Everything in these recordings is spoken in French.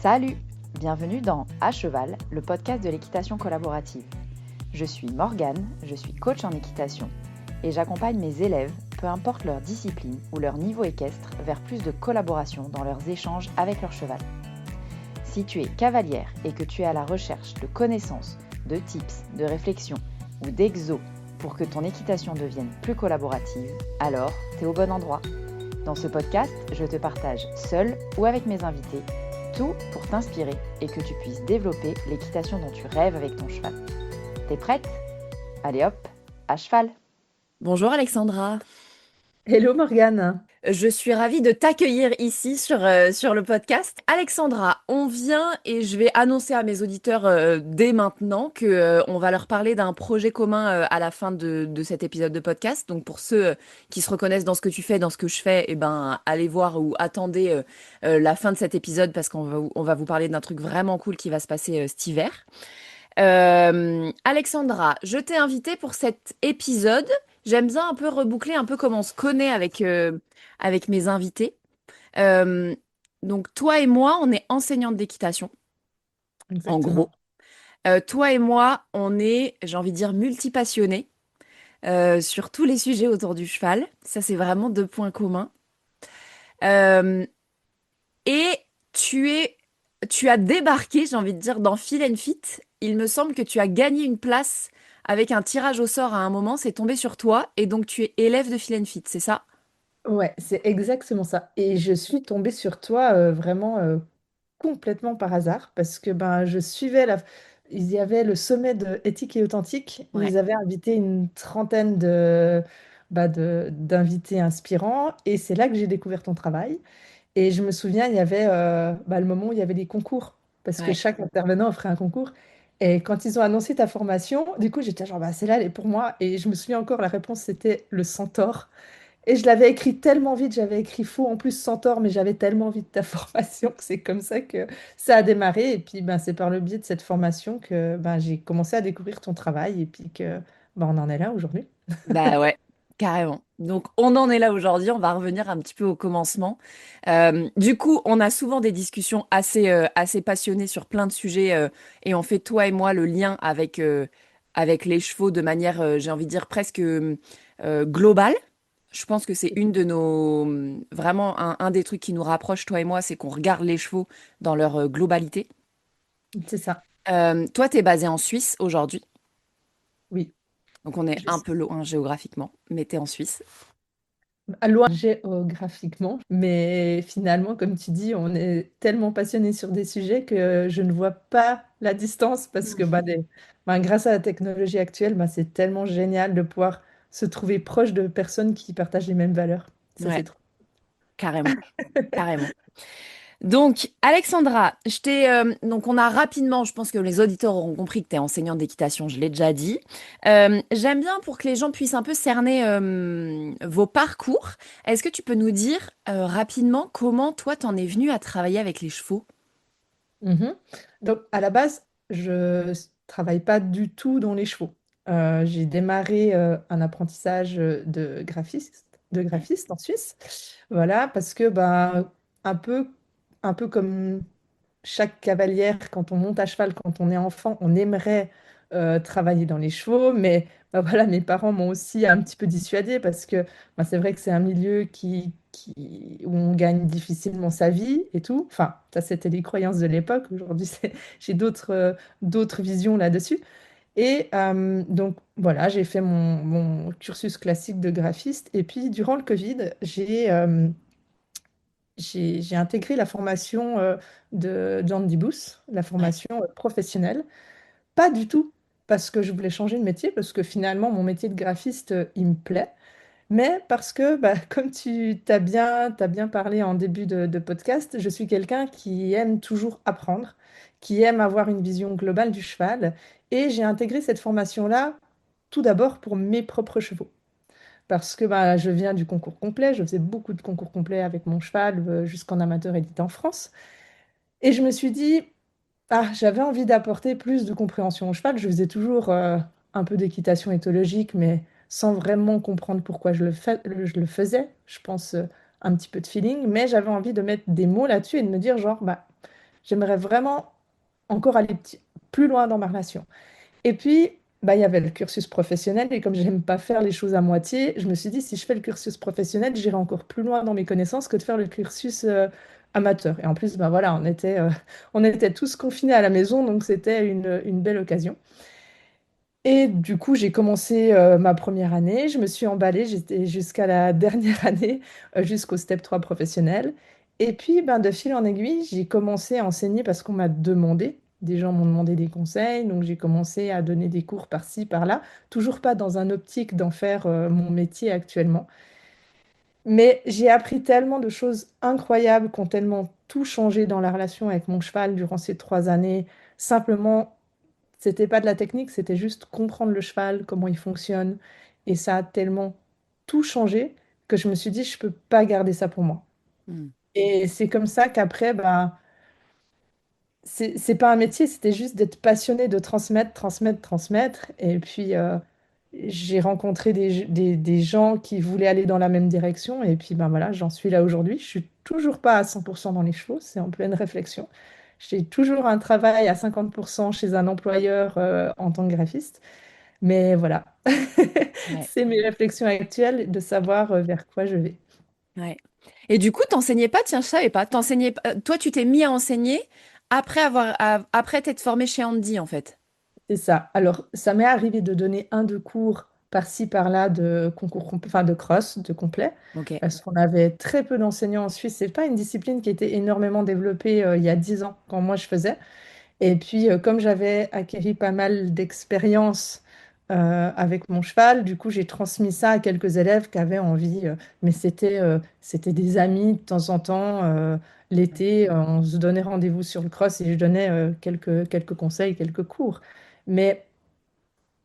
Salut! Bienvenue dans À Cheval, le podcast de l'équitation collaborative. Je suis Morgane, je suis coach en équitation et j'accompagne mes élèves, peu importe leur discipline ou leur niveau équestre, vers plus de collaboration dans leurs échanges avec leur cheval. Si tu es cavalière et que tu es à la recherche de connaissances, de tips, de réflexions ou d'exos pour que ton équitation devienne plus collaborative, alors tu es au bon endroit. Dans ce podcast, je te partage seule ou avec mes invités tout pour t'inspirer et que tu puisses développer l'équitation dont tu rêves avec ton cheval. T'es prête? Allez hop, à cheval! Bonjour Alexandra, Hello Morgane. je suis ravie de t'accueillir ici sur le podcast. Alexandra, on vient et je vais annoncer à mes auditeurs dès maintenant que on va leur parler d'un projet commun à la fin de cet épisode de podcast. Donc pour ceux qui se reconnaissent dans ce que tu fais, dans ce que je fais, eh ben allez voir ou attendez la fin de cet épisode parce qu'on va vous parler d'un truc vraiment cool qui va se passer cet hiver. Alexandra, je t'ai invitée pour cet épisode. J'aime bien un peu reboucler un peu comme on se connaît avec mes invités. Euh, donc toi et moi, on est enseignantes d'équitation, en Exactement. gros. Toi et moi, on est, j'ai envie de dire, multipassionnés sur tous les sujets autour du cheval. Ça, c'est vraiment deux points communs. Euh, et tu es, tu as débarqué, j'ai envie de dire, dans Feel and Fit. Il me semble que tu as gagné une place avec un tirage au sort à un moment. C'est tombé sur toi et donc tu es élève de Feel and Fit, c'est ça? Ouais, c'est exactement ça. Et je suis tombée sur toi vraiment complètement par hasard parce que ben je suivais la. Il y avait le sommet de éthique et authentique. Ouais. Ils avaient invité une trentaine d'invités inspirants et c'est là que j'ai découvert ton travail. Et je me souviens, il y avait le moment où il y avait les concours parce que Ouais. chaque intervenant offrait un concours. Et quand ils ont annoncé ta formation, du coup, j'étais genre, bah, celle-là, elle est pour moi. Et je me souviens encore, la réponse, c'était le centaure. Et je l'avais écrit tellement vite, j'avais écrit faux en plus centaure, mais j'avais tellement envie de ta formation que c'est comme ça que ça a démarré. Et puis, ben, c'est par le biais de cette formation que ben, j'ai commencé à découvrir ton travail et puis que ben, on en est là aujourd'hui. Bah ouais, carrément. Donc on en est là aujourd'hui, on va revenir un petit peu au commencement. Du coup, on a souvent des discussions assez passionnées sur plein de sujets et on fait toi et moi le lien avec les chevaux de manière, j'ai envie de dire, presque globale. Je pense que c'est une de nos, vraiment un des trucs qui nous rapproche, toi et moi, c'est qu'on regarde les chevaux dans leur globalité. C'est ça, Toi, tu es basé en Suisse aujourd'hui, oui. donc on est Je un suis peu loin géographiquement, mais tu es en Suisse. loin géographiquement, mais finalement, comme tu dis, on est tellement passionné sur des sujets que je ne vois pas la distance parce que grâce à la technologie actuelle, c'est tellement génial de pouvoir se trouver proche de personnes qui partagent les mêmes valeurs. Ça, c'est Ouais, trop. carrément, carrément. Donc, Alexandra, donc on a rapidement, je pense que les auditeurs auront compris que tu es enseignante d'équitation, je l'ai déjà dit. J'aime bien pour que les gens puissent un peu cerner vos parcours. Est-ce que tu peux nous dire rapidement comment toi t'en es venue à travailler avec les chevaux? Mhm. Donc, à la base, je travaille pas du tout dans les chevaux. J'ai démarré un apprentissage de graphiste en Suisse. Voilà, parce que un peu, un peu comme chaque cavalière, quand on monte à cheval, quand on est enfant, on aimerait travailler dans les chevaux, mais voilà, mes parents m'ont aussi un petit peu dissuadée parce que c'est vrai que c'est un milieu où on gagne difficilement sa vie et tout. Enfin, ça, c'était les croyances de l'époque. Aujourd'hui, j'ai d'autres visions là-dessus. Et donc, voilà, j'ai fait mon cursus classique de graphiste. Et puis, durant le Covid, j'ai intégré la formation de John Booth, la Ouais. formation professionnelle. Pas du tout parce que je voulais changer de métier, parce que finalement, mon métier de graphiste, il me plaît. Mais parce que, comme tu t'as bien parlé en début de podcast, je suis quelqu'un qui aime toujours apprendre, qui aime avoir une vision globale du cheval. Et j'ai intégré cette formation-là tout d'abord pour mes propres chevaux. Parce que je viens du concours complet, je faisais beaucoup de concours complets avec mon cheval jusqu'en amateur édité en France. Et je me suis dit, ah, j'avais envie d'apporter plus de compréhension au cheval. Je faisais toujours un peu d'équitation éthologique, mais sans vraiment comprendre pourquoi je le faisais. Je pense un petit peu de feeling, mais j'avais envie de mettre des mots là-dessus et de me dire, genre, j'aimerais vraiment encore aller plus loin dans ma relation. Et puis, bah, il y avait le cursus professionnel, et comme j'aime pas faire les choses à moitié, je me suis dit, si je fais le cursus professionnel, j'irai encore plus loin dans mes connaissances que de faire le cursus amateur. Et en plus, bah, voilà, on était tous confinés à la maison, donc c'était une belle occasion. Et du coup, j'ai commencé ma première année, je me suis emballée, j'étais jusqu'à la dernière année, jusqu'au step 3 professionnel. Et puis, ben, de fil en aiguille, j'ai commencé à enseigner parce qu'on m'a demandé. Des gens m'ont demandé des conseils, donc j'ai commencé à donner des cours par-ci, par-là, toujours pas dans un optique d'en faire mon métier actuellement. Mais j'ai appris tellement de choses incroyables qui ont tellement tout changé dans la relation avec mon cheval durant ces 3 années, simplement c'était pas de la technique, c'était juste comprendre le cheval, comment il fonctionne. Et ça a tellement tout changé que je me suis dit, je peux pas garder ça pour moi. Mm. Et c'est comme ça qu'après, bah, c'est pas un métier, c'était juste d'être passionné de transmettre, transmettre, transmettre. Et puis, j'ai rencontré des gens qui voulaient aller dans la même direction. Et puis, ben voilà, j'en suis là aujourd'hui. Je suis toujours pas à 100% dans les chevaux, c'est en pleine réflexion. J'ai toujours un travail à 50% chez un employeur en tant que graphiste. Mais voilà, Ouais, c'est mes réflexions actuelles de savoir vers quoi je vais. ouais. Et du coup, t'enseignais pas, tiens, je savais pas, toi, tu t'es mis à enseigner après t'être formé chez Andy, en fait. C'est ça. Alors, ça m'est arrivé de donner un, deux cours par-ci, par-là de concours, enfin de cross, de complet, Ok, parce qu'on avait très peu d'enseignants en Suisse. C'est pas une discipline qui était énormément développée il y a 10 ans, quand moi je faisais. Et puis, comme j'avais acquis pas mal d'expérience avec mon cheval, du coup, j'ai transmis ça à quelques élèves qui avaient envie. Mais c'était des amis de temps en temps. L'été, on se donnait rendez-vous sur le cross et je donnais quelques conseils, quelques cours. Mais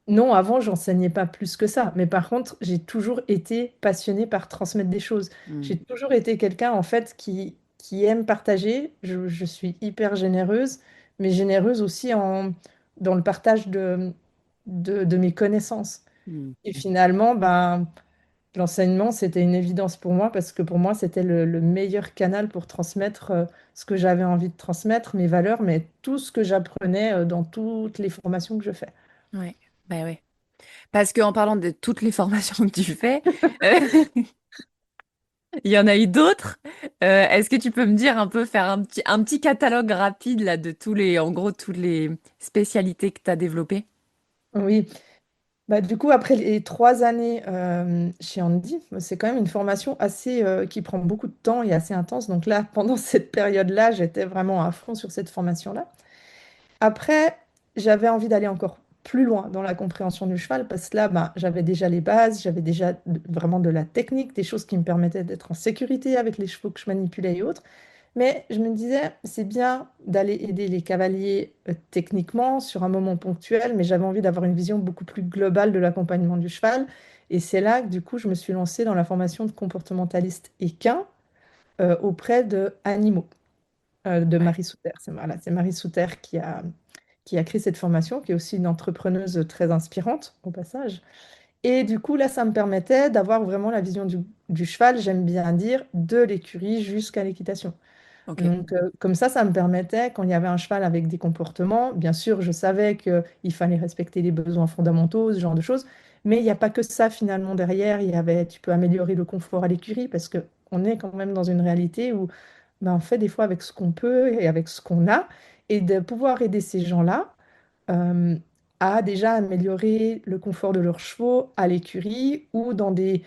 non, avant, j'enseignais pas plus que ça. Mais par contre, j'ai toujours été passionnée par transmettre des choses. Mm. J'ai toujours été quelqu'un, en fait, qui aime partager. Je suis hyper généreuse, mais généreuse aussi dans le partage de mes connaissances. Mm. Et finalement, ben, l'enseignement, c'était une évidence pour moi parce que pour moi, c'était le meilleur canal pour transmettre ce que j'avais envie de transmettre, mes valeurs, mais tout ce que j'apprenais dans toutes les formations que je fais. Ouais, bah ouais. Parce qu'en parlant de toutes les formations que tu fais, euh, il y en a eu d'autres. Est-ce que tu peux me dire un peu, faire un petit catalogue rapide là, de en gros, toutes les spécialités que tu as développées? Oui. Bah, du coup, après les 3 années chez Andy, c'est quand même une formation qui prend beaucoup de temps et assez intense. Donc là, pendant cette période-là, j'étais vraiment à fond sur cette formation-là. Après, j'avais envie d'aller encore plus loin dans la compréhension du cheval parce que là, bah, j'avais déjà les bases, j'avais déjà vraiment de la technique, des choses qui me permettaient d'être en sécurité avec les chevaux que je manipulais et autres. Mais je me disais, c'est bien d'aller aider les cavaliers techniquement sur un moment ponctuel, mais j'avais envie d'avoir une vision beaucoup plus globale de l'accompagnement du cheval. Et c'est là que du coup, je me suis lancée dans la formation de comportementaliste équin auprès de animaux, de Ouais. Marie Souter. C'est Marie Souter qui a créé cette formation, qui est aussi une entrepreneuse très inspirante au passage. Et du coup, là, ça me permettait d'avoir vraiment la vision du cheval, j'aime bien dire, de l'écurie jusqu'à l'équitation. Ok. Donc, comme ça me permettait, quand il y avait un cheval avec des comportements, bien sûr, je savais qu'il fallait respecter les besoins fondamentaux, ce genre de choses, mais il n'y a pas que ça finalement derrière. Tu peux améliorer le confort à l'écurie parce que on est quand même dans une réalité où ben, on fait des fois avec ce qu'on peut et avec ce qu'on a, et de pouvoir aider ces gens-là euh, à déjà améliorer le confort de leurs chevaux à l'écurie ou dans les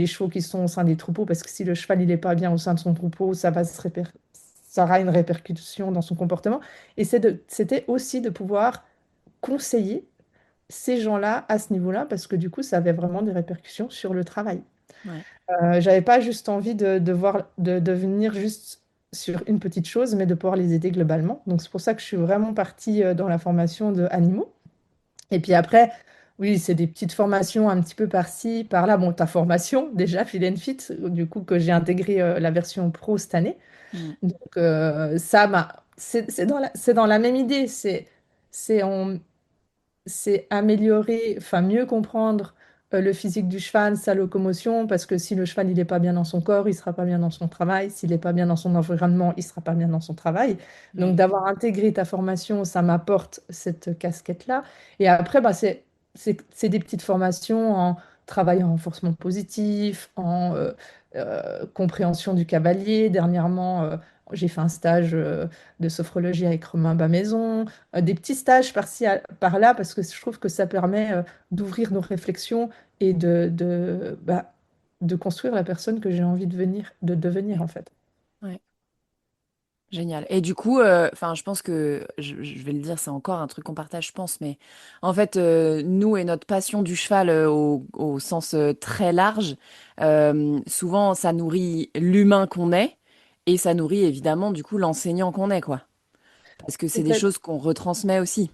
chevaux qui sont au sein des troupeaux, parce que si le cheval il n'est pas bien au sein de son troupeau, ça aura une répercussion dans son comportement. Et c'était aussi de pouvoir conseiller ces gens-là à ce niveau-là, parce que du coup, ça avait vraiment des répercussions sur le travail. Ouais. J'avais pas juste envie de venir juste sur une petite chose, mais de pouvoir les aider globalement. Donc c'est pour ça que je suis vraiment partie dans la formation de animaux. Et puis après, oui, c'est des petites formations un petit peu par-ci, par-là. Bon, ta formation, déjà, Feel and Fit, du coup, que j'ai intégré la version pro cette année. Mm. Donc, c'est dans la même idée. C'est améliorer, enfin, mieux comprendre le physique du cheval, sa locomotion, parce que si le cheval il n'est pas bien dans son corps, il sera pas bien dans son travail. S'il n'est pas bien dans son environnement, il sera pas bien dans son travail. Donc Ouais. d'avoir intégré ta formation, ça m'apporte cette casquette-là. Et après, bah, c'est des petites formations en travail en renforcement positif, en compréhension du cavalier. Dernièrement, j'ai fait un stage de sophrologie avec Romain Bamaison, des petits stages par-ci, par-là, parce que je trouve que ça permet d'ouvrir nos réflexions et de construire la personne que j'ai envie de devenir, en fait. Ouais. Génial. Et du coup, enfin, je pense que je vais le dire, c'est encore un truc qu'on partage, je pense, mais en fait, nous et notre passion du cheval au sens très large, souvent, ça nourrit l'humain qu'on est et ça nourrit évidemment du coup l'enseignant qu'on est, quoi. Parce que c'est des Complète- choses qu'on retransmet aussi.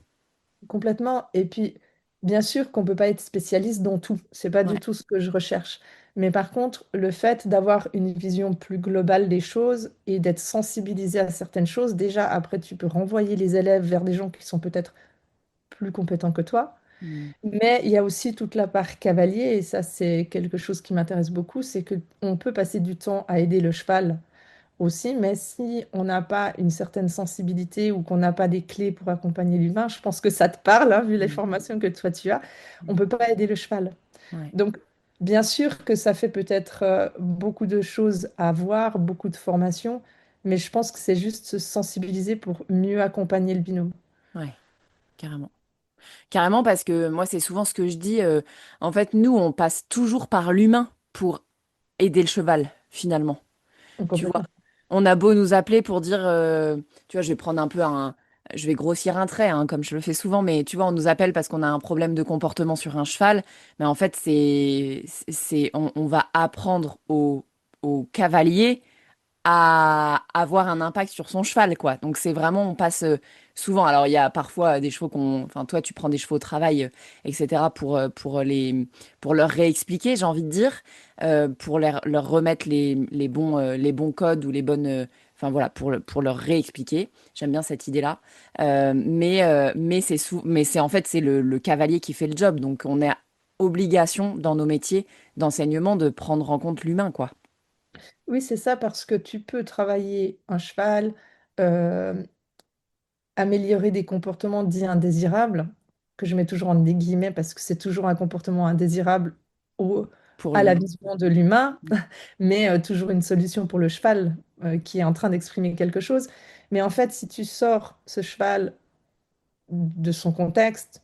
Complètement. Et puis, bien sûr qu'on ne peut pas être spécialiste dans tout. C'est pas Ouais. du tout ce que je recherche. Mais par contre, le fait d'avoir une vision plus globale des choses et d'être sensibilisé à certaines choses, déjà, après, tu peux renvoyer les élèves vers des gens qui sont peut-être plus compétents que toi. Mm. Mais il y a aussi toute la part cavalier, et ça, c'est quelque chose qui m'intéresse beaucoup, c'est que on peut passer du temps à aider le cheval aussi, mais si on n'a pas une certaine sensibilité ou qu'on n'a pas des clés pour accompagner l'humain, je pense que ça te parle, hein, vu les Mm. formations que toi tu as, on Mm. ne peut pas aider le cheval. Ouais. Donc, bien sûr que ça fait peut-être beaucoup de choses à voir, beaucoup de formations, mais je pense que c'est juste se sensibiliser pour mieux accompagner le binôme. Ouais. Carrément. Carrément, parce que moi, c'est souvent ce que je dis. En fait, nous, on passe toujours par l'humain pour aider le cheval, finalement. Tu vois, Complètement. on a beau nous appeler pour dire, tu vois, je vais prendre un peu je vais grossir un trait, hein, comme je le fais souvent, mais tu vois, on nous appelle parce qu'on a un problème de comportement sur un cheval, mais en fait, on va apprendre au cavalier à avoir un impact sur son cheval, quoi. Donc c'est vraiment, on passe souvent. Alors il y a parfois des chevaux enfin toi tu prends des chevaux au travail, etc. pour leur réexpliquer, j'ai envie de dire, pour leur remettre les bons codes ou les bonnes, enfin voilà, pour leur réexpliquer. J'aime bien cette idée-là. Mais c'est en fait c'est le cavalier qui fait le job. Donc on a obligation dans nos métiers d'enseignement de prendre en compte l'humain, quoi. Oui, c'est ça, parce que tu peux travailler un cheval, euh, améliorer des comportements dits indésirables, que je mets toujours en des guillemets parce que c'est toujours un comportement indésirable au- Pour à la l'humain. vision de l'humain, mais toujours une solution pour le cheval qui est en train d'exprimer quelque chose. Mais en fait, si tu sors ce cheval de son contexte,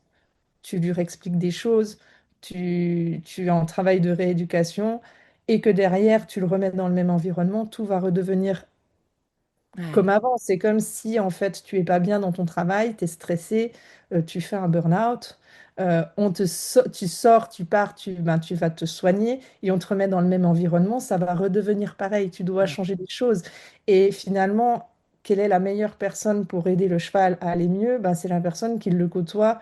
tu lui réexpliques des choses, tu es en travail de rééducation, et que derrière, tu le remets dans le même environnement, tout va redevenir Ouais. comme avant. C'est comme si en fait tu es pas bien dans ton travail, tu es stressé, tu fais un burn-out, tu sors, tu pars, tu vas te soigner et on te remet dans le même environnement, ça va redevenir pareil, tu dois Ouais. changer des choses. Et finalement, quelle est la meilleure personne pour aider le cheval à aller mieux? Ben, c'est la personne qui le côtoie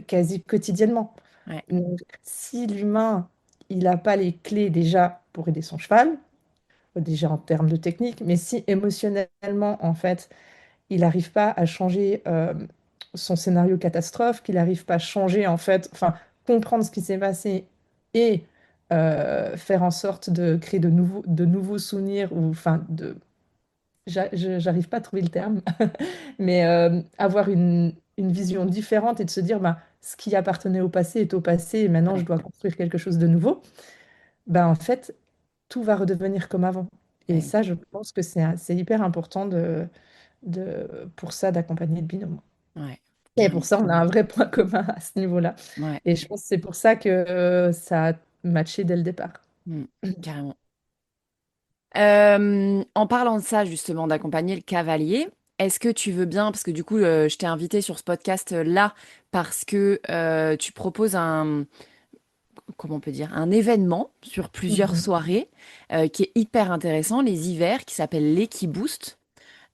quasi quotidiennement. Ouais. Donc, si l'humain, il n'a pas les clés déjà pour aider son cheval, déjà en termes de technique, mais si émotionnellement, en fait, il n'arrive pas à changer son scénario catastrophe, qu'il n'arrive pas à changer, en fait, enfin, comprendre ce qui s'est passé et faire en sorte de créer de nouveaux souvenirs, ou enfin, j'arrive pas à trouver le terme, mais avoir une vision différente et de se dire, bah, ce qui appartenait au passé est au passé et maintenant je Ouais. dois construire quelque chose de nouveau, bah, en fait, tout va redevenir comme avant. Et Ouais. ça, je pense que c'est hyper important pour ça d'accompagner le binôme. Ouais. Et pour Carrément. ça, on a un vrai point commun à ce niveau-là. Ouais. Et je pense que c'est pour ça que ça a matché dès le départ. Mm. Carrément. En parlant de ça, justement, d'accompagner le cavalier, est-ce que tu veux bien, parce que du coup, je t'ai invité sur ce podcast-là parce que tu proposes comment on peut dire, un événement sur plusieurs Mhm. soirées qui est hyper intéressant, les hivers, qui s'appelle l'Equiboost.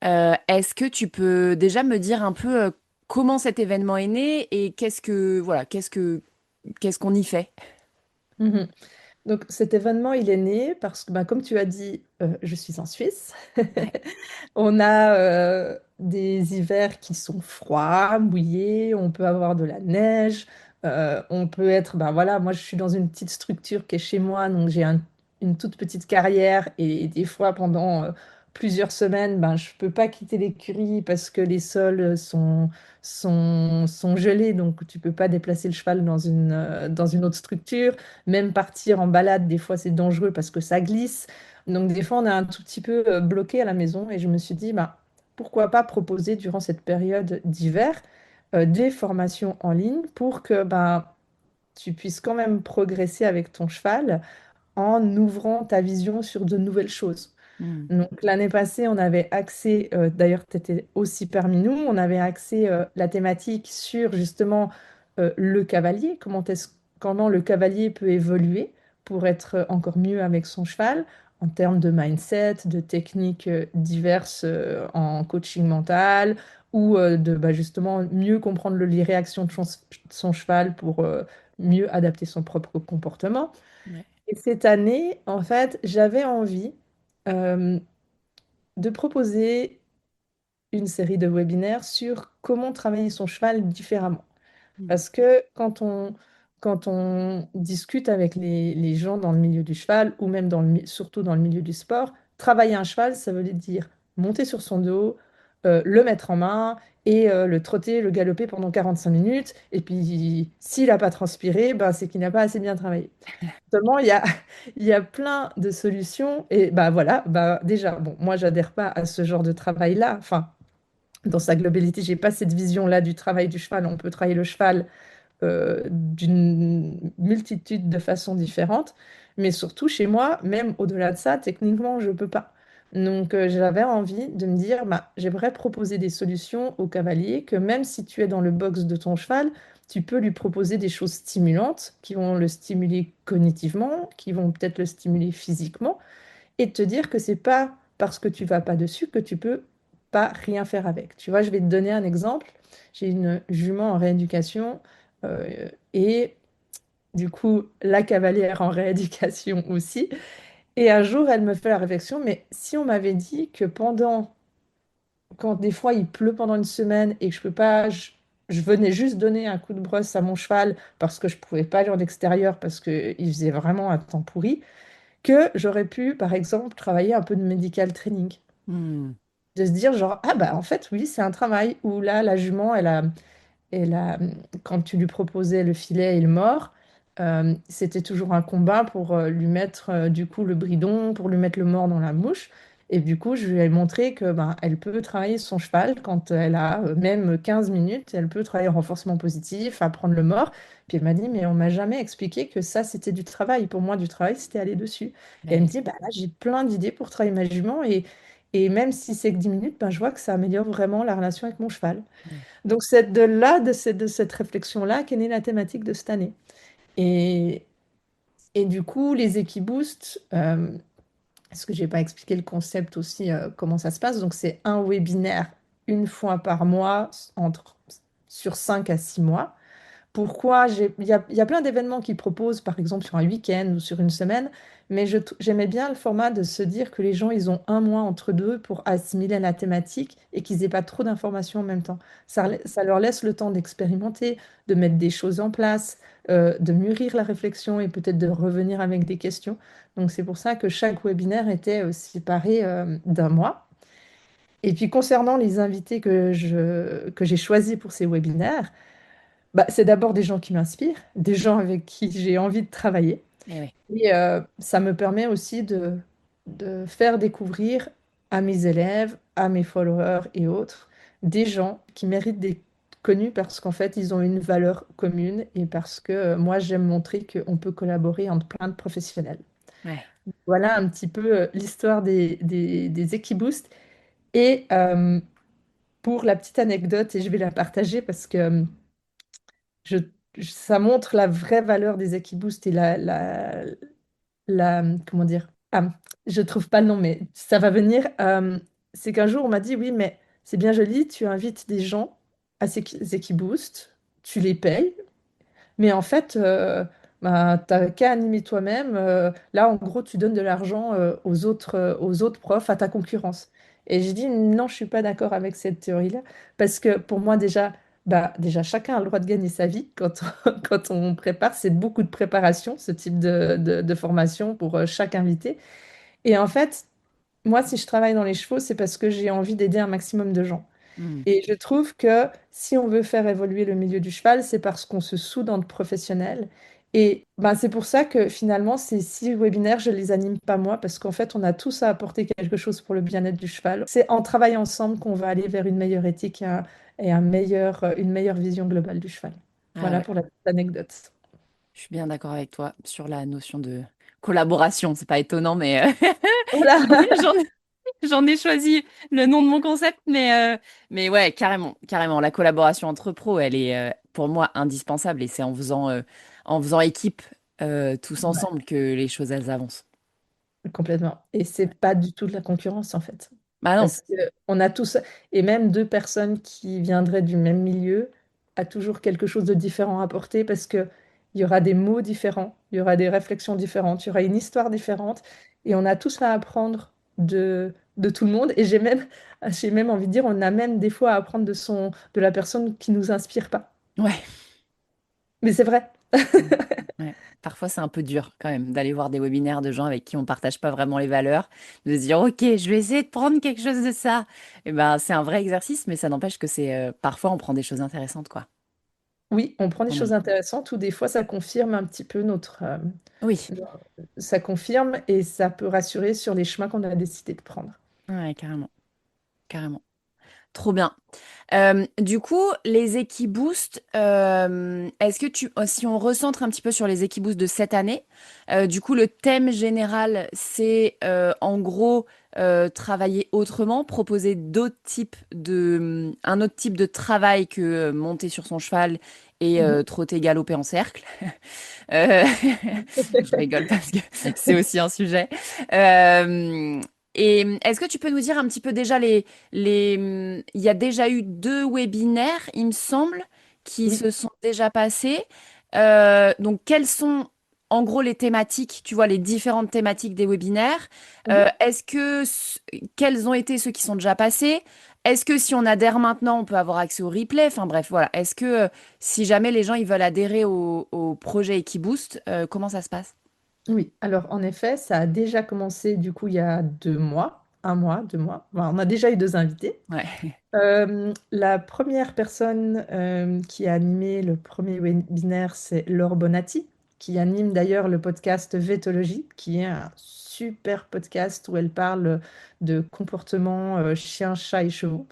Est-ce que tu peux déjà me dire un peu comment cet événement est né et voilà, qu'est-ce qu'on y fait? Mhm. Donc cet événement, il est né parce que, bah, comme tu as dit, je suis en Suisse. Ouais. On a des hivers qui sont froids, mouillés, on peut avoir de la neige, On peut être, ben voilà, moi je suis dans une petite structure qui est chez moi, donc une toute petite carrière et des fois pendant plusieurs semaines, ben je peux pas quitter l'écurie parce que les sols sont gelés, donc tu peux pas déplacer le cheval dans une autre structure. Même partir en balade, des fois c'est dangereux parce que ça glisse. Donc des fois on est un tout petit peu bloqué à la maison et je me suis dit, bah, pourquoi pas proposer durant cette période d'hiver des formations en ligne pour que bah, tu puisses quand même progresser avec ton cheval en ouvrant ta vision sur de nouvelles choses. Mm. Donc l'année passée, on avait axé, d'ailleurs tu étais aussi parmi nous, on avait axé la thématique sur justement le cavalier, comment le cavalier peut évoluer pour être encore mieux avec son cheval en termes de mindset, de techniques diverses en coaching mental ou de bah, justement mieux comprendre les réactions de son cheval pour mieux adapter son propre comportement. Ouais. Et cette année, en fait, j'avais envie euh, de proposer une série de webinaires sur comment travailler son cheval différemment. Mm. Parce que quand on discute avec les gens dans le milieu du cheval, ou même surtout dans le milieu du sport, travailler un cheval, ça veut dire monter sur son dos, le mettre en main et le trotter, le galoper pendant 45 minutes. Et puis, s'il n'a pas transpiré, ben, c'est qu'il n'a pas assez bien travaillé. Seulement, il y a plein de solutions. Et bah voilà, bah déjà, bon, moi, j'adhère pas à ce genre de travail-là. Enfin, dans sa globalité, j'ai pas cette vision-là du travail du cheval. On peut travailler le cheval d'une multitude de façons différentes. Mais surtout, chez moi, même au-delà de ça, techniquement, je peux pas. Donc, j'avais envie de me dire, bah, j'aimerais proposer des solutions au cavalier que même si tu es dans le box de ton cheval, tu peux lui proposer des choses stimulantes qui vont le stimuler cognitivement, qui vont peut-être le stimuler physiquement, et te dire que c'est pas parce que tu vas pas dessus que tu peux pas rien faire avec. Tu vois, je vais te donner un exemple. J'ai une jument en rééducation et du coup la cavalière en rééducation aussi. Et un jour, elle me fait la réflexion, mais si on m'avait dit que quand des fois il pleut pendant une semaine et que je peux pas, je venais juste donner un coup de brosse à mon cheval parce que je pouvais pas aller en extérieur parce qu'il faisait vraiment un temps pourri, que j'aurais pu, par exemple, travailler un peu de medical training. Mm. De se dire genre, ah bah en fait, oui, c'est un travail où là, la jument, quand tu lui proposais le filet et le mord, c'était toujours un combat pour lui mettre du coup le bridon, pour lui mettre le mord dans la mouche. Et du coup, je lui ai montré que ben, elle peut travailler son cheval quand elle a même 15 minutes, elle peut travailler en renforcement positif, apprendre le mord. Puis elle m'a dit, mais on m'a jamais expliqué que ça, c'était du travail. Pour moi, du travail, c'était aller dessus. Et elle me Ouais. dit, bah là, j'ai plein d'idées pour travailler ma jument. Et même si c'est que 10 minutes, ben, je vois que ça améliore vraiment la relation avec mon cheval. Ouais. Donc c'est de là, de cette réflexion-là qu'est née la thématique de cette année. Et, et du coup, les Equiboost, est-ce que j'ai pas expliqué le concept aussi, comment ça se passe? Donc c'est un webinaire une fois par mois, sur 5 à 6 mois. Pourquoi il y a plein d'événements qu'ils proposent, par exemple sur un week-end ou sur une semaine, mais j'aimais bien le format de se dire que les gens, ils ont un mois entre deux pour assimiler la thématique et qu'ils n'aient pas trop d'informations en même temps. Ça leur laisse le temps d'expérimenter, de mettre des choses en place, de mûrir la réflexion et peut-être de revenir avec des questions. Donc c'est pour ça que chaque webinaire était séparé d'un mois. Et puis concernant les invités que j'ai choisis pour ces webinaires, bah, c'est d'abord des gens qui m'inspirent, des gens avec qui j'ai envie de travailler. Eh oui. Et ça me permet aussi de faire découvrir à mes élèves, à mes followers et autres, des gens qui méritent d'être connus parce qu'en fait, ils ont une valeur commune et parce que moi, j'aime montrer qu'on peut collaborer entre plein de professionnels. Ouais. Voilà un petit peu l'histoire des Equiboost. Et pour la petite anecdote, et je vais la partager parce que je, ça montre la vraie valeur des Equiboost et comment dire? Ah, je trouve pas le nom, mais ça va venir. C'est qu'un jour, on m'a dit, oui, mais c'est bien joli, tu invites des gens à ces Equiboost, tu les payes, mais en fait, bah, t'as qu'à animer toi-même. Là, en gros, tu donnes de l'argent aux autres profs, à ta concurrence. Et je dis, non, je suis pas d'accord avec cette théorie-là, parce que pour moi, déjà, bah, déjà, chacun a le droit de gagner sa vie quand quand on prépare. C'est beaucoup de préparation, ce type de formation pour chaque invité. Et en fait, moi, si je travaille dans les chevaux, c'est parce que j'ai envie d'aider un maximum de gens. Hmm. Et je trouve que si on veut faire évoluer le milieu du cheval, c'est parce qu'on se soude entre professionnels. Et ben, c'est pour ça que finalement, ces 6 webinaires, je ne les anime pas moi, parce qu'en fait, on a tous à apporter quelque chose pour le bien-être du cheval. C'est en travaillant ensemble qu'on va aller vers une meilleure éthique et une meilleure vision globale du cheval. Ah Voilà ouais, pour la petite anecdote. je suis bien d'accord avec toi sur la notion de collaboration. C'est pas étonnant, mais Voilà. j'en j'en ai choisi le nom de mon concept, mais ouais, carrément, carrément. La collaboration entre pros, elle est pour moi indispensable et c'est en faisant équipe tous Ouais, ensemble que les choses elles avancent. complètement. Et c'est Ouais. pas du tout de la concurrence, en fait. Bah non, Parce que on a tous, et même 2 personnes qui viendraient du même milieu, a toujours quelque chose de différent à apporter parce que il y aura des mots différents, il y aura des réflexions différentes, il y aura une histoire différente, et on a tous à apprendre de tout le monde. Et j'ai même envie de dire, on a même des fois à apprendre de la personne qui nous inspire pas. ouais. Mais c'est vrai. Ouais. Parfois, c'est un peu dur quand même d'aller voir des webinaires de gens avec qui on partage pas vraiment les valeurs, de se dire, OK, je vais essayer de prendre quelque chose de ça. Et ben, c'est un vrai exercice, mais ça n'empêche que c'est parfois on prend des choses intéressantes, quoi. Oui, on prend des Quand même. choses intéressantes ou des fois ça confirme un petit peu Oui, ça confirme et ça peut rassurer sur les chemins qu'on a décidé de prendre. ouais, carrément, carrément. Trop bien. Du coup, les Equiboost, est-ce que si on recentre un petit peu sur les Equiboost de cette année, du coup, le thème général, c'est en gros travailler autrement, proposer un autre type de travail que monter sur son cheval et Mhm. trotter, galoper en cercle. Euh, je rigole parce que c'est aussi un sujet. Euh, et est-ce que tu peux nous dire un petit peu déjà il y a déjà eu 2 webinaires, il me semble, qui Oui. se sont déjà passés. Donc, quelles sont en gros les thématiques, tu vois, les différentes thématiques des webinaires? Mhm. Quels ont été ceux qui sont déjà passés? Est-ce que si on adhère maintenant, on peut avoir accès au replay? Enfin bref, voilà. Est-ce que si jamais les gens ils veulent adhérer au projet Equiboost, comment ça se passe? Oui, alors en effet, ça a déjà commencé du coup il y a 2 mois, un mois, 2 mois. Enfin, on a déjà eu 2 invités. Ouais. La première personne qui a animé le premier webinaire, c'est Laure Bonatti, qui anime d'ailleurs le podcast Vétologie, qui est un super podcast où elle parle de comportement chiens, chats et chevaux.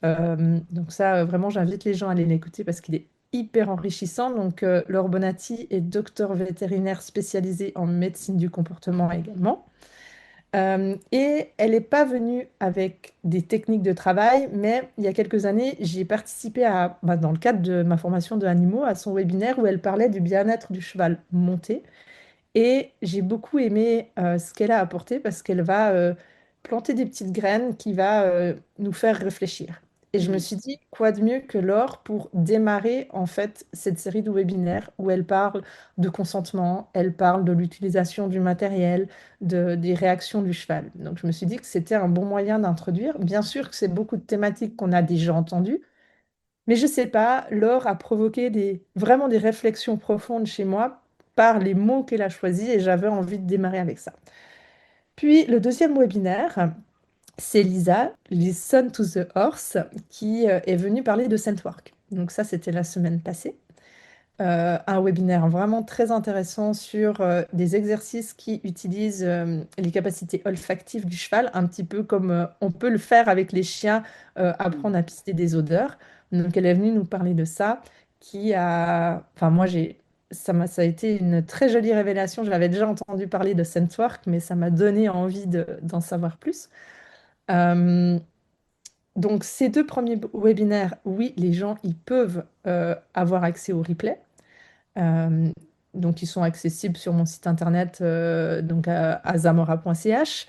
Donc ça, vraiment, j'invite les gens à aller l'écouter parce qu'il est hyper enrichissant. Donc, Laure Bonatti est docteur vétérinaire spécialisée en médecine du comportement également. Et elle n'est pas venue avec des techniques de travail, mais il y a quelques années, j'y ai participé dans le cadre de ma formation de animaux, à son webinaire où elle parlait du bien-être du cheval monté. Et j'ai beaucoup aimé ce qu'elle a apporté parce qu'elle va planter des petites graines qui va nous faire réfléchir. Et je me Mhm. suis dit, quoi de mieux que Laure pour démarrer en fait cette série de webinaires où elle parle de consentement, elle parle de l'utilisation du matériel, des réactions du cheval. Donc je me suis dit que c'était un bon moyen d'introduire. Bien sûr que c'est beaucoup de thématiques qu'on a déjà entendues, mais je sais pas, Laure a provoqué vraiment des réflexions profondes chez moi par les mots qu'elle a choisis et j'avais envie de démarrer avec ça. Puis le deuxième webinaire, c'est Lisa, Listen to the Horse, qui est venue parler de Scentwork. Donc ça, c'était la semaine passée. Un webinaire vraiment très intéressant sur des exercices qui utilisent les capacités olfactives du cheval, un petit peu comme on peut le faire avec les chiens, apprendre à pister des odeurs. Donc elle est venue nous parler de ça, enfin moi ça a été une très jolie révélation. J'avais déjà entendu parler de Scentwork, mais ça m'a donné envie d'en savoir plus. Euh, donc ces 2 premiers webinaires, oui, les gens ils peuvent avoir accès au replay. Euh, donc, ils sont accessibles sur mon site internet, donc à zamora.ch.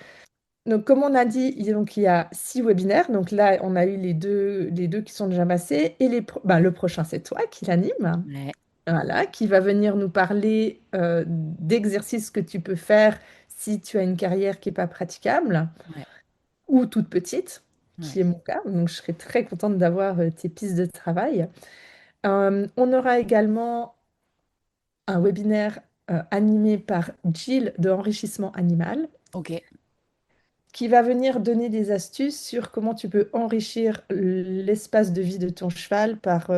Donc, comme on a dit, donc, il y a 6 webinaires. Donc là, on a eu les deux qui sont déjà passés. Et le prochain, c'est toi qui l'anime. Ouais, Voilà, qui va venir nous parler d'exercices que tu peux faire si tu as une carrière qui n'est pas praticable ouais. ou toute petite. Ouais. qui est mon cas. Donc, je serais très contente d'avoir tes pistes de travail. On aura également un webinaire animé par Jill de Enrichissement Animal, Ok. qui va venir donner des astuces sur comment tu peux enrichir l'espace de vie de ton cheval par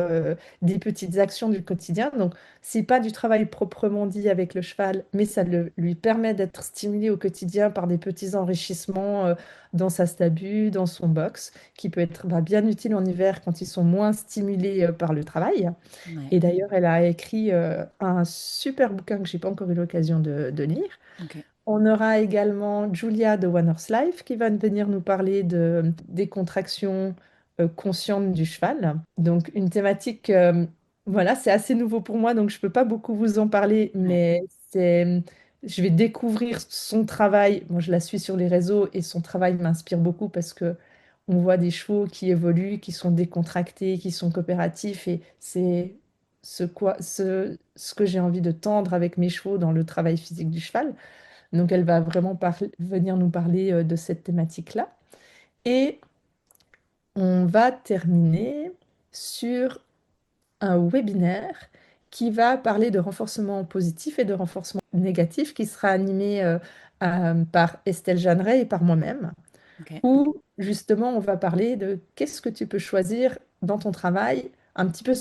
des petites actions du quotidien. Donc, c'est pas du travail proprement dit avec le cheval, mais ça lui permet d'être stimulé au quotidien par des petits enrichissements dans sa stabu, dans son box, qui peut être bien utile en hiver quand ils sont moins stimulés par le travail. Ouais. Et d'ailleurs, elle a écrit un super bouquin que j'ai pas encore eu l'occasion de lire. Ok. On aura également Julia de One Horse Life qui va venir nous parler des contractions conscientes du cheval. Donc une thématique, voilà, c'est assez nouveau pour moi, donc je ne peux pas beaucoup vous en parler, Ouais. mais je vais découvrir son travail. Moi, je la suis sur les réseaux et son travail m'inspire beaucoup parce que on voit des chevaux qui évoluent, qui sont décontractés, qui sont coopératifs et c'est ce que j'ai envie de tendre avec mes chevaux dans le travail physique du cheval. Donc, elle va vraiment venir nous parler de cette thématique-là. Et on va terminer sur un webinaire qui va parler de renforcement positif et de renforcement négatif, qui sera animé par Estelle Jeanneret et par moi-même, Ok. où justement on va parler de qu'est-ce que tu peux choisir dans ton travail, un petit peu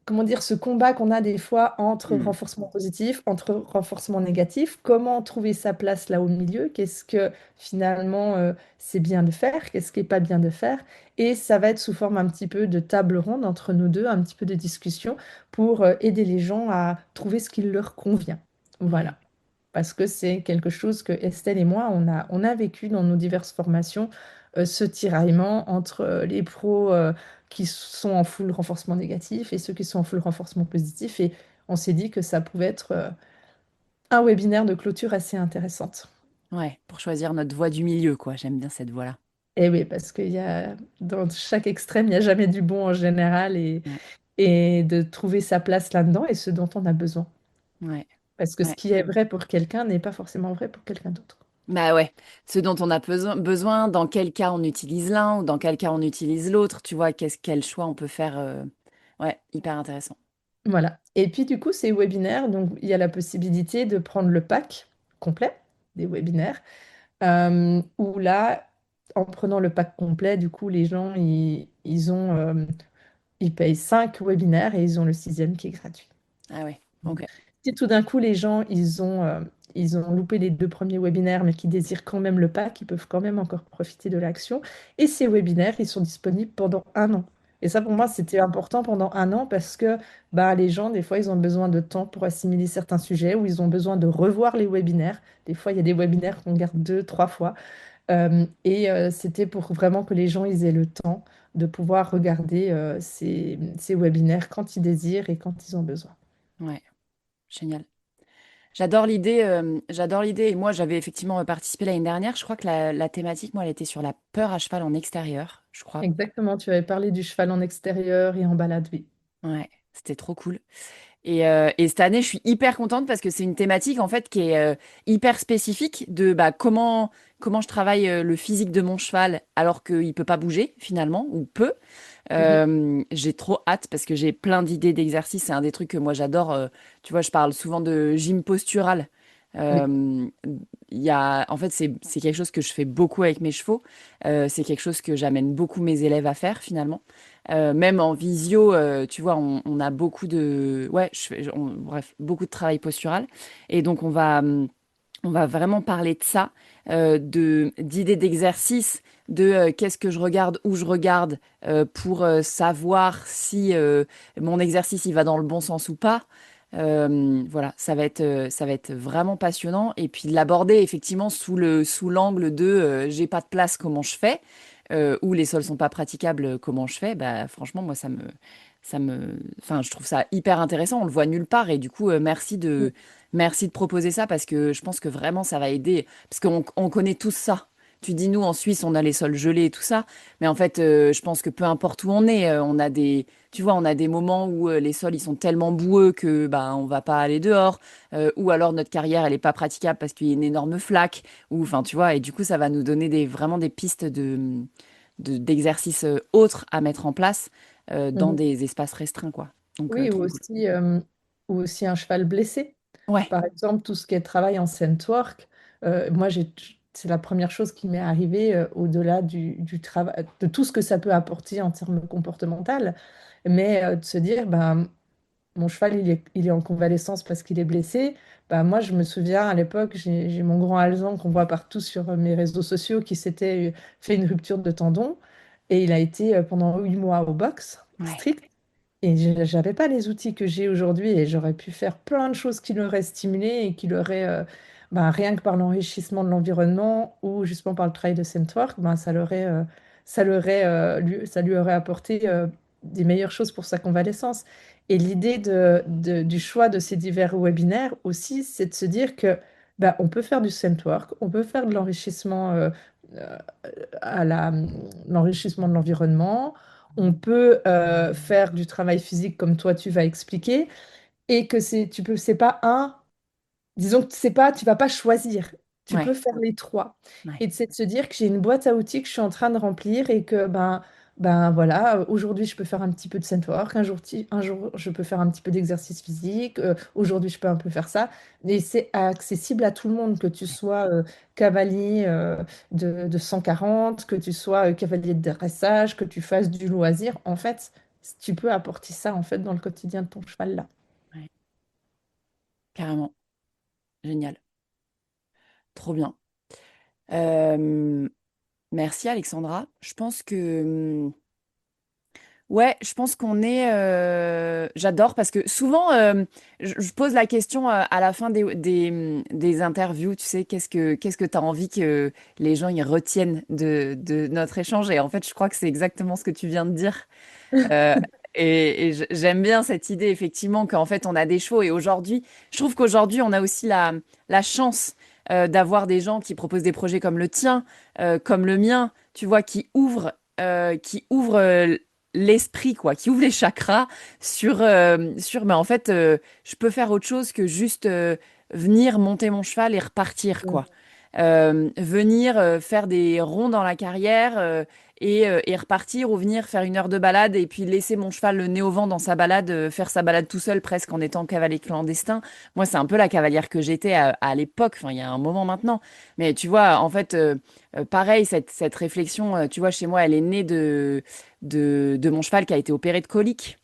comment dire, ce combat qu'on a des fois entre Hmm. renforcement positif, entre renforcement négatif, comment trouver sa place là au milieu, qu'est-ce que finalement c'est bien de faire, qu'est-ce qui n'est pas bien de faire. Et ça va être sous forme un petit peu de table ronde entre nous deux, un petit peu de discussion pour aider les gens à trouver ce qui leur convient. Ouais. Voilà. Parce que c'est quelque chose que Estelle et moi, on a vécu dans nos diverses formations, ce tiraillement entre les pros qui sont en full renforcement négatif et ceux qui sont en full renforcement positif. Et on s'est dit que ça pouvait être un webinaire de clôture assez intéressante. Ouais. Pour choisir notre voie du milieu, quoi. J'aime bien cette voie-là. Et oui, parce qu'il y a, dans chaque extrême, il n'y a jamais du bon en général Ouais. et de trouver sa place là-dedans et ce dont on a besoin. Ouais. Parce que ce Ouais. qui est vrai pour quelqu'un n'est pas forcément vrai pour quelqu'un d'autre. Bah ouais, ce dont on a besoin, dans quel cas on utilise l'un ou dans quel cas on utilise l'autre, tu vois, quel choix on peut faire. Ouais, hyper intéressant. Voilà. Et puis du coup, ces webinaires, donc il y a la possibilité de prendre le pack complet des webinaires, où là, en prenant le pack complet, du coup, les gens, ils payent 5 webinaires et ils ont le sixième qui est gratuit. Ah ouais, Donc, ok. si tout d'un coup, les gens, ils ont loupé les 2 premiers webinaires, mais qui désirent quand même le pack, ils peuvent quand même encore profiter de l'action. Et ces webinaires, ils sont disponibles pendant un an. Et ça, pour moi, c'était important pendant un an parce que bah, les gens, des fois, ils ont besoin de temps pour assimiler certains sujets ou ils ont besoin de revoir les webinaires. Des fois, il y a des webinaires qu'on garde 2, 3 fois. C'était pour vraiment que les gens ils aient le temps de pouvoir regarder ces webinaires quand ils désirent et quand ils ont besoin. Ouais, génial. J'adore l'idée. Et moi, j'avais effectivement participé l'année dernière. Je crois que la thématique, moi, elle était sur la peur à cheval en extérieur, je crois. Exactement, tu avais parlé du cheval en extérieur et en balade, oui. Ouais, c'était trop cool. Et cette année, je suis hyper contente parce que c'est une thématique en fait qui est hyper spécifique de bah, comment je travaille le physique de mon cheval alors qu'il peut pas bouger finalement ou peu. Mhm. J'ai trop hâte parce que j'ai plein d'idées d'exercices. C'est un des trucs que moi j'adore. Tu vois, je parle souvent de gym postural. Oui, Euh, en fait, c'est quelque chose que je fais beaucoup avec mes chevaux. C'est quelque chose que j'amène beaucoup mes élèves à faire finalement. Même en visio, tu vois, on a beaucoup de, ouais, bref, beaucoup de travail postural. Et donc, on va vraiment parler de ça, d'idées d'exercice, de qu'est-ce que je regarde, où je regarde, pour savoir si mon exercice il va dans le bon sens ou pas. Voilà, ça va être vraiment passionnant. Et puis de l'aborder effectivement sous l'angle de j'ai pas de place, comment je fais, ou les sols sont pas praticables, comment je fais. Bah franchement, moi enfin, je trouve ça hyper intéressant. On le voit nulle part et du coup, merci de proposer ça parce que je pense que vraiment ça va aider. Parce qu'on connaît tous ça. tu dis, nous, en Suisse, on a les sols gelés et tout ça. Mais en fait, je pense que peu importe où on est, on a tu vois, on a des moments où les sols, ils sont tellement boueux que, bah, on va pas aller dehors. Ou alors notre carrière, elle est pas praticable parce qu'il y a une énorme flaque. Ou, enfin, tu vois, et du coup, ça va nous donner vraiment des pistes d'exercices autres à mettre en place dans Mhm. des espaces restreints, quoi. Donc, Oui, trop cool. ou aussi un cheval blessé. Ouais, Par exemple, tout ce qui est travail en scent work, moi, c'est la première chose qui m'est arrivée au-delà du travail, de tout ce que ça peut apporter en termes comportemental, mais de se dire, ben, mon cheval, il est en convalescence parce qu'il est blessé. Ben, moi, je me souviens à l'époque, j'ai mon grand Alezan qu'on voit partout sur mes réseaux sociaux qui s'était fait une rupture de tendon et il a été pendant 8 mois au box ouais, strict. Et j'avais pas les outils que j'ai aujourd'hui et j'aurais pu faire plein de choses qui l'auraient stimulé et qui l'auraient, ben, rien que par l'enrichissement de l'environnement ou justement par le travail de Scentwork, ben, ça lui aurait apporté des meilleures choses pour sa convalescence. Et l'idée du choix de ces divers webinaires aussi, c'est de se dire que ben, on peut faire du Scentwork, on peut faire de l'enrichissement euh, l'enrichissement de l'environnement. On peut faire du travail physique comme toi tu vas expliquer et que c'est pas disons que c'est pas, tu vas pas choisir. Tu peux ouais, faire les trois. ouais. Et c'est de se dire que j'ai une boîte à outils que je suis en train de remplir et que ben voilà, aujourd'hui je peux faire un petit peu de scent work, un jour je peux faire un petit peu d'exercice physique, aujourd'hui je peux un peu faire ça. Mais c'est accessible à tout le monde, que tu sois cavalier de 140, que tu sois cavalier de dressage, que tu fasses du loisir. En fait, tu peux apporter ça en fait dans le quotidien de ton cheval là. Ouais, carrément. Génial. Trop bien. Euh, Merci Alexandra. Je pense que ouais, je pense qu'on est. J'adore parce que souvent je pose la question à la fin des interviews. Tu sais, qu'est-ce que tu as envie que les gens y retiennent de notre échange? Et en fait, je crois que c'est exactement ce que tu viens de dire. Euh, et j'aime bien cette idée, effectivement, qu'en fait, on a des chevaux. Et aujourd'hui, je trouve qu'aujourd'hui, on a aussi la chance d'avoir des gens qui proposent des projets comme le tien, comme le mien, tu vois, qui ouvrent l'esprit, quoi, qui ouvrent les chakras sur mais en fait, je peux faire autre chose que juste venir monter mon cheval et repartir, quoi. Venir faire des ronds dans la carrière. Et repartir ou venir faire une heure de balade et puis laisser mon cheval le nez au vent dans sa balade, faire sa balade tout seul presque en étant cavalier clandestin. Moi, c'est un peu la cavalière que j'étais à l'époque, enfin il y a un moment maintenant. Mais tu vois, en fait, pareil, cette réflexion, tu vois, chez moi, elle est née de mon cheval qui a été opéré de colique.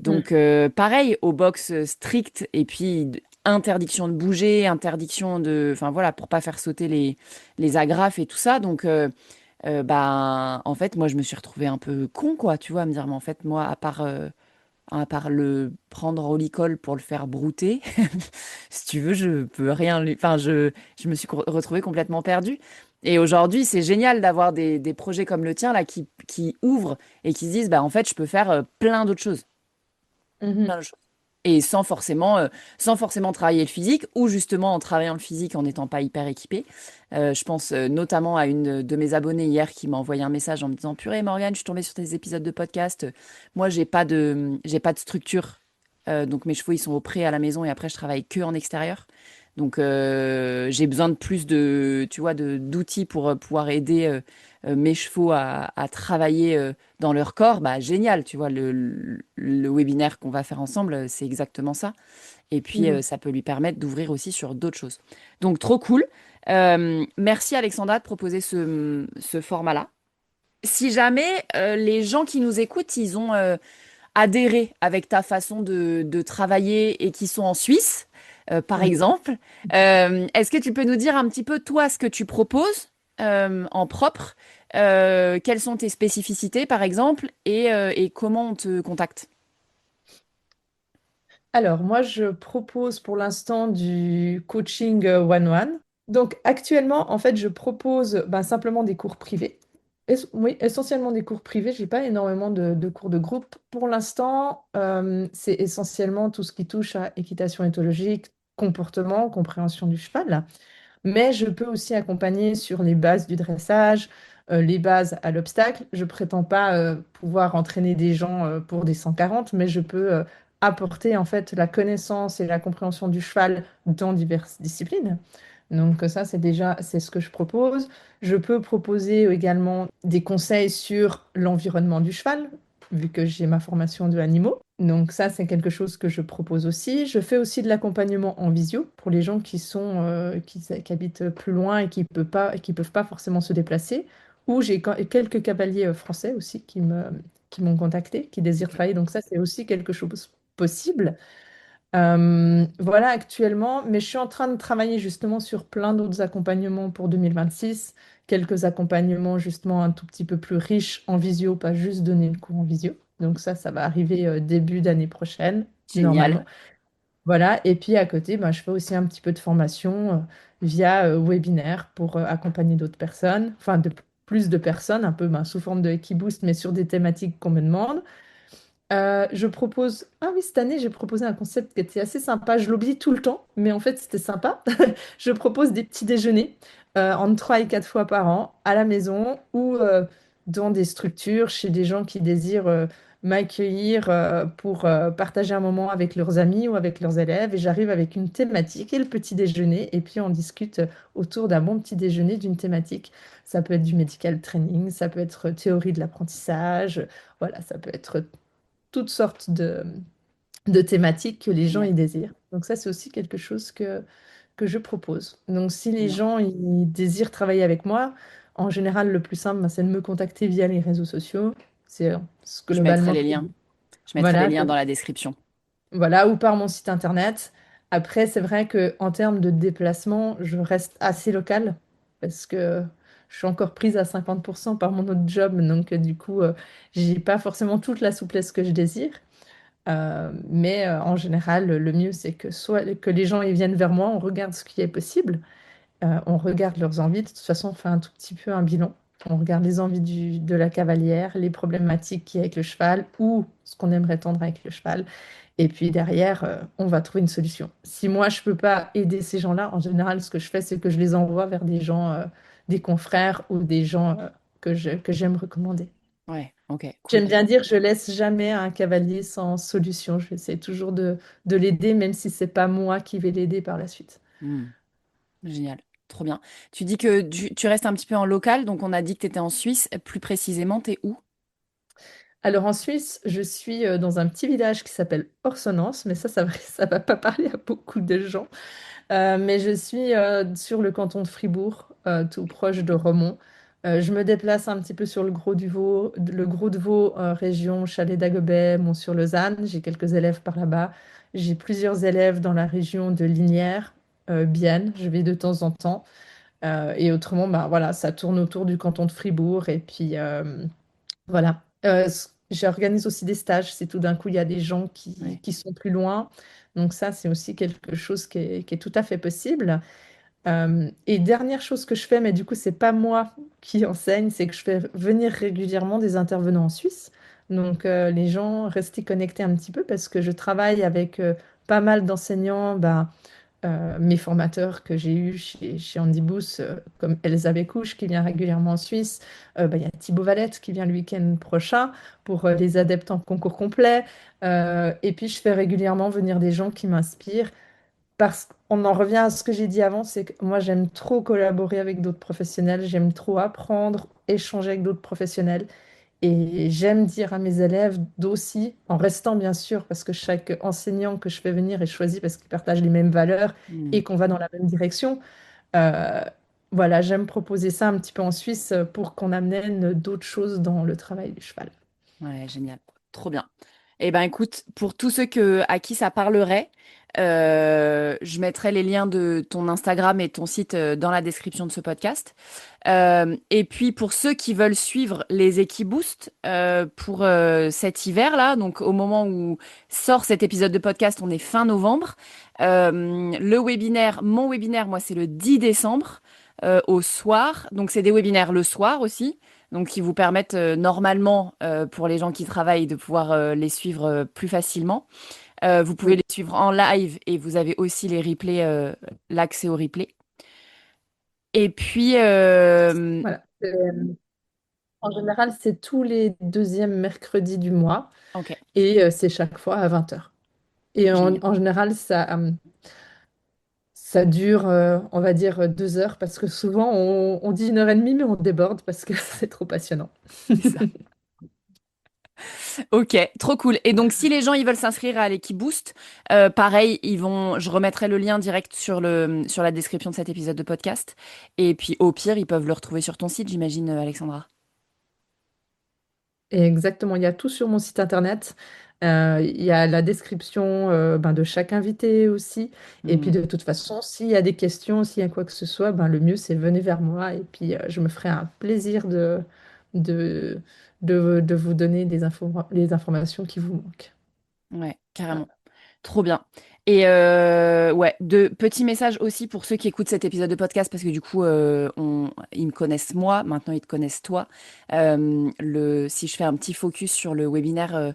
Mm. Donc, pareil, au box strict et puis interdiction de bouger, interdiction de, enfin voilà, pour pas faire sauter les agrafes et tout ça. Donc, bah, en fait, moi, je me suis retrouvée un peu con, quoi, tu vois, à me dire, mais en fait, moi, à part le prendre au licol pour le faire brouter, si tu veux, je peux rien lui. Enfin, je me suis retrouvée complètement perdue. Et aujourd'hui, c'est génial d'avoir des projets comme le tien, là, qui ouvrent et qui se disent, bah, en fait, je peux faire plein d'autres choses. Plein Mhm. d'autres choses. Et sans forcément travailler le physique, ou justement en travaillant le physique en n'étant pas hyper équipé. Je pense notamment à une de mes abonnées hier qui m'a envoyé un message en me disant: Purée, Morgane, je suis tombée sur tes épisodes de podcast. Moi, j'ai pas de structure. Donc mes chevaux, ils sont au pré à la maison et après, je travaille que en extérieur. Donc j'ai besoin de plus tu vois, d'outils pour pouvoir aider mes chevaux à travailler dans leur corps. Bah, génial, tu vois, le webinaire qu'on va faire ensemble, c'est exactement ça. Et puis, Mhm. ça peut lui permettre d'ouvrir aussi sur d'autres choses. Donc, trop cool. Merci Alexandra de proposer ce format-là. Si jamais les gens qui nous écoutent, ils ont adhéré avec ta façon de travailler et qui sont en Suisse, par Mhm. exemple, est-ce que tu peux nous dire un petit peu, toi, ce que tu proposes en propre? Quelles sont tes spécificités, par exemple, et comment on te contacte? Alors, moi, je propose pour l'instant du coaching one-one. Donc, actuellement, en fait, je propose ben, simplement des cours privés. Oui, essentiellement des cours privés. Je n'ai pas énormément de cours de groupe. Pour l'instant, c'est essentiellement tout ce qui touche à équitation éthologique, comportement, compréhension du cheval. Mais je peux aussi accompagner sur les bases du dressage, les bases à l'obstacle. Je prétends pas pouvoir entraîner des gens pour des 140, mais je peux apporter en fait la connaissance et la compréhension du cheval dans diverses disciplines. Donc ça, c'est ce que je propose. Je peux proposer également des conseils sur l'environnement du cheval, vu que j'ai ma formation de animaux. Donc ça, c'est quelque chose que je propose aussi. Je fais aussi de l'accompagnement en visio pour les gens qui habitent plus loin et qui peuvent pas forcément se déplacer. Ou j'ai quelques cavaliers français aussi qui m'ont contacté, qui désirent Ok. travailler. Donc ça, c'est aussi quelque chose possible. Voilà actuellement, mais je suis en train de travailler justement sur plein d'autres accompagnements pour 2026, quelques accompagnements justement un tout petit peu plus riches en visio, pas juste donner le cours en visio. Donc ça va arriver début d'année prochaine, normalement. Génial. Voilà, et puis à côté, ben, je fais aussi un petit peu de formation via webinaire pour accompagner d'autres personnes, enfin plus de personnes, un peu ben, sous forme de Boost, mais sur des thématiques qu'on me demande. Je propose. Ah oui, cette année, j'ai proposé un concept qui était assez sympa. Je l'oublie tout le temps, mais en fait, c'était sympa. Je propose des petits déjeuners entre 3 et 4 fois par an à la maison ou dans des structures chez des gens qui désirent m'accueillir pour partager un moment avec leurs amis ou avec leurs élèves. Et j'arrive avec une thématique et le petit déjeuner. Et puis, on discute autour d'un bon petit déjeuner d'une thématique. Ça peut être du medical training, ça peut être théorie de l'apprentissage. Voilà, ça peut être toutes sortes de thématiques que les gens y Génial. désirent. Donc ça, c'est aussi quelque chose que je propose. Donc si Trop les bien. gens ils désirent travailler avec moi, en général, le plus simple, ben, c'est de me contacter via les réseaux sociaux. C'est Je mettrai globalement les comme... liens. Je mettrai les Voilà, liens dans la description. voilà, ou par mon site internet. Après, c'est vrai que en termes de déplacement, je reste assez locale parce que je suis encore prise à 50% par mon autre job. Donc, du coup, j'ai pas forcément toute la souplesse que je désire. Mais en général, le mieux, c'est que soit que les gens ils viennent vers moi, on regarde ce qui est possible, on regarde leurs envies. De toute façon, on fait un tout petit peu un bilan. On regarde les envies de la cavalière, les problématiques qu'il y a avec le cheval ou ce qu'on aimerait tendre avec le cheval. Et puis derrière, on va trouver une solution. Si moi, je peux pas aider ces gens-là, en général, ce que je fais, c'est que je les envoie vers des gens, des confrères ou des gens que j'aime recommander. Ouais, ok, cool. J'aime bien dire, je laisse jamais un cavalier sans solution. J'essaie toujours de l'aider, même si c'est pas moi qui vais l'aider par la suite. Hmm, génial. Trop bien. Tu dis que tu restes un petit peu en local, donc on a dit que tu étais en Suisse. Plus précisément, t'es où? Alors en Suisse, je suis dans un petit village qui s'appelle Orsonnens, mais ça va pas parler à beaucoup de gens. Mais je suis sur le canton de Fribourg, tout proche de Romont. Je me déplace un petit peu sur le Gros de Vaud, région Chalet d'Agobert, Mont-sur-Lausanne. J'ai quelques élèves par là-bas. J'ai plusieurs élèves dans la région de Lignières, Bienne. Je vais de temps en temps. Et autrement, bah, voilà, ça tourne autour du canton de Fribourg. Et puis, voilà. J'organise aussi des stages si tout d'un coup il y a des gens Ouais. qui sont plus loin. Donc ça, c'est aussi quelque chose qui est tout à fait possible. Et dernière chose que je fais, mais du coup, c'est pas moi qui enseigne, c'est que je fais venir régulièrement des intervenants en Suisse. Donc les gens, restez connectés un petit peu parce que je travaille avec pas mal d'enseignants. Ben, mes formateurs que j'ai eus chez Andy Booth, comme Elisabeth Couche qui vient régulièrement en Suisse. Bah, il y a Thibaut Valette qui vient le week-end prochain pour les adeptes en concours complet. Et puis je fais régulièrement venir des gens qui m'inspirent. Parce qu'on en revient à ce que j'ai dit avant, c'est que moi j'aime trop collaborer avec d'autres professionnels, j'aime trop apprendre, échanger avec d'autres professionnels. Et j'aime dire à mes élèves d'aussi, en restant bien sûr, parce que chaque enseignant que je fais venir est choisi parce qu'il partage les mêmes valeurs Hmm, et qu'on va dans la même direction. euh, voilà, j'aime proposer ça un petit peu en Suisse pour qu'on amène d'autres choses dans le travail du cheval. ouais, génial. Trop bien. Eh ben écoute, pour tous ceux à qui ça parlerait, je mettrai les liens de ton Instagram et ton site dans la description de ce podcast. Et puis pour ceux qui veulent suivre les Equiboost pour cet hiver-là, donc au moment où sort cet épisode de podcast, on est fin novembre. Mon webinaire, moi, c'est le 10 décembre au soir. Donc c'est des webinaires le soir aussi. Donc, qui vous permettent normalement, pour les gens qui travaillent, de pouvoir les suivre plus facilement. Vous pouvez Oui. les suivre en live et vous avez aussi les replays, l'accès aux replays. Et puis, Voilà. En général, c'est tous les deuxièmes mercredis du mois ok, et c'est chaque fois à 20h. Et génial. en général, ça dure, on va dire, 2 heures parce que souvent, on dit 1 heure et demie, mais on déborde parce que c'est trop passionnant. C'est ça. Ok, trop cool. Et donc, si les gens ils veulent s'inscrire à l'équipe Boost, pareil, je remettrai le lien direct sur la description de cet épisode de podcast. Et puis, au pire, ils peuvent le retrouver sur ton site, j'imagine, Alexandra. Et exactement, il y a tout sur mon site internet. Il y a la description de chaque invité aussi. Et puis Hmm. de toute façon, s'il y a des questions, s'il y a quoi que ce soit, le mieux c'est venez vers moi. Et puis je me ferai un plaisir de, de vous donner les informations qui vous manquent. Ouais, Voilà. carrément. Trop bien. Et ouais, de petits messages aussi pour ceux qui écoutent cet épisode de podcast, parce que du coup, ils me connaissent moi, maintenant ils te connaissent toi. Si je fais un petit focus sur le webinaire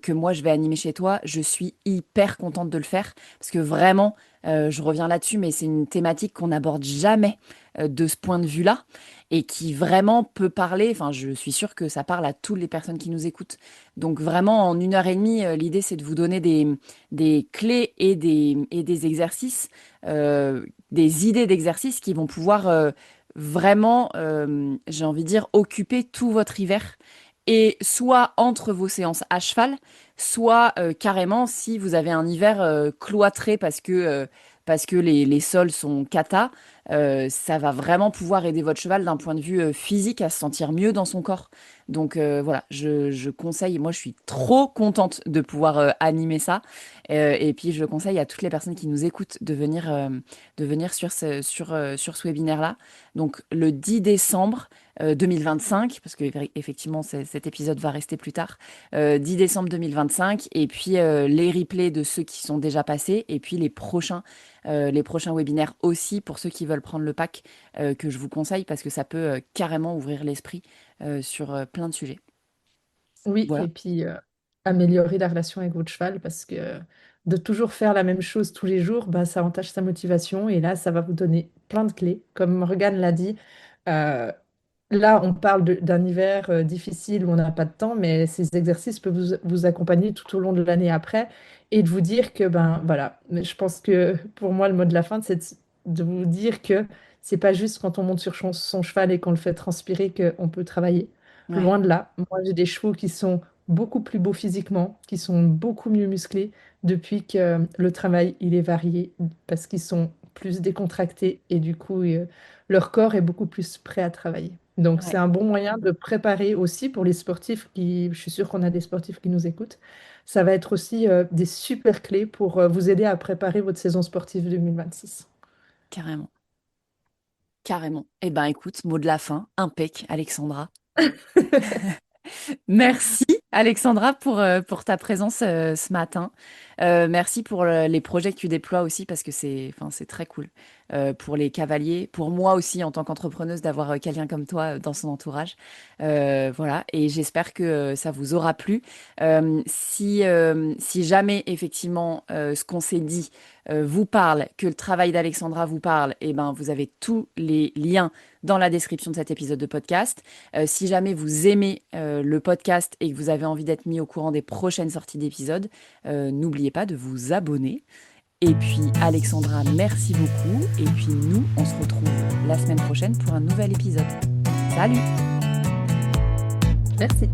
que moi je vais animer chez toi, je suis hyper contente de le faire, parce que vraiment, je reviens là-dessus, mais c'est une thématique qu'on n'aborde jamais de ce point de vue-là, et qui vraiment peut parler, enfin je suis sûre que ça parle à toutes les personnes qui nous écoutent. Donc vraiment, en 1 heure et demie, l'idée c'est de vous donner des clés et des exercices, des idées d'exercices qui vont pouvoir vraiment, j'ai envie de dire, occuper tout votre hiver. Et soit entre vos séances à cheval, soit carrément si vous avez un hiver cloîtré parce que les sols sont cata, ça va vraiment pouvoir aider votre cheval d'un point de vue physique à se sentir mieux dans son corps. Donc voilà, je conseille, moi je suis trop contente de pouvoir animer ça. Et puis je conseille à toutes les personnes qui nous écoutent de venir sur ce webinaire-là. Donc le 10 décembre 2025, parce que effectivement cet épisode va rester plus tard, 10 décembre 2025, et puis les replays de ceux qui sont déjà passés, et puis les prochains webinaires aussi pour ceux qui veulent prendre le pack que je vous conseille, parce que ça peut carrément ouvrir l'esprit sur plein de sujets. Oui, Voilà. et puis améliorer la relation avec votre cheval parce que de toujours faire la même chose tous les jours, ça entache sa motivation et là, ça va vous donner plein de clés. Comme Morgane l'a dit, euh, là, on parle d'un hiver difficile où on n'a pas de temps, mais ces exercices peuvent vous accompagner tout au long de l'année après et de vous dire que, voilà, mais je pense que pour moi, le mot de la fin, c'est de vous dire que c'est pas juste quand on monte sur son cheval et qu'on le fait transpirer qu'on peut travailler. Ouais, Loin de là. Moi, j'ai des chevaux qui sont beaucoup plus beaux physiquement, qui sont beaucoup mieux musclés depuis que le travail, il est varié parce qu'ils sont plus décontractés et du coup, leur corps est beaucoup plus prêt à travailler. Donc, c'est ouais, un bon moyen de préparer aussi pour les sportifs je suis sûre qu'on a des sportifs qui nous écoutent. Ça va être aussi des super clés pour vous aider à préparer votre saison sportive 2026. carrément. Carrément. Eh ben écoute, mot de la fin, impec, Alexandra. Merci Alexandra pour ta présence ce matin. Merci pour les projets que tu déploies aussi parce que enfin, c'est très cool pour les cavaliers, pour moi aussi en tant qu'entrepreneuse d'avoir quelqu'un comme toi dans son entourage. Voilà, et j'espère que ça vous aura plu. Si jamais effectivement ce qu'on s'est dit vous parle, que le travail d'Alexandra vous parle, eh ben, vous avez tous les liens dans la description de cet épisode de podcast. Si jamais vous aimez le podcast et que vous avez envie d'être mis au courant des prochaines sorties d'épisodes, n'oubliez pas de vous abonner. Et puis Alexandra, merci beaucoup. Et puis nous, on se retrouve la semaine prochaine pour un nouvel épisode. Salut! Merci.